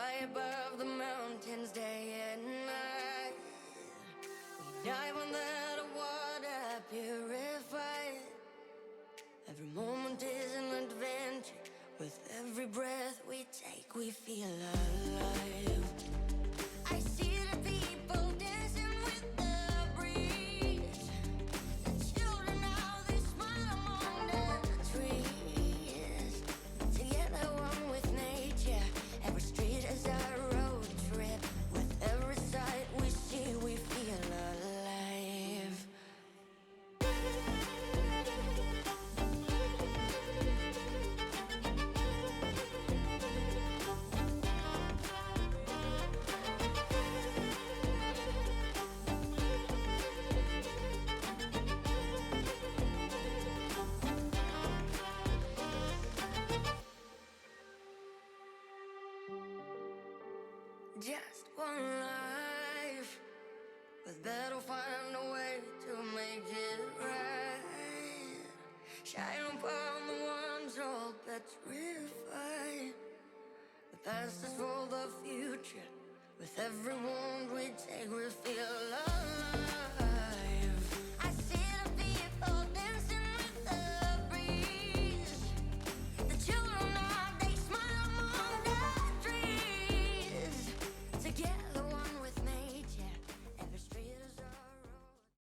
fly above the mountains day and night. We dive on that water purified. Every moment is an adventure. With every breath we take, we feel alive. I see the people dancing with the breeze. The children now, they smile among the trees. Together, one with nature. Every street is a road trip. With every sight we see, we feel alive. Just one life, but better find a way to make it right. Shine upon the ones all petrified. The past is for the future. With every wound we take, we feel alive.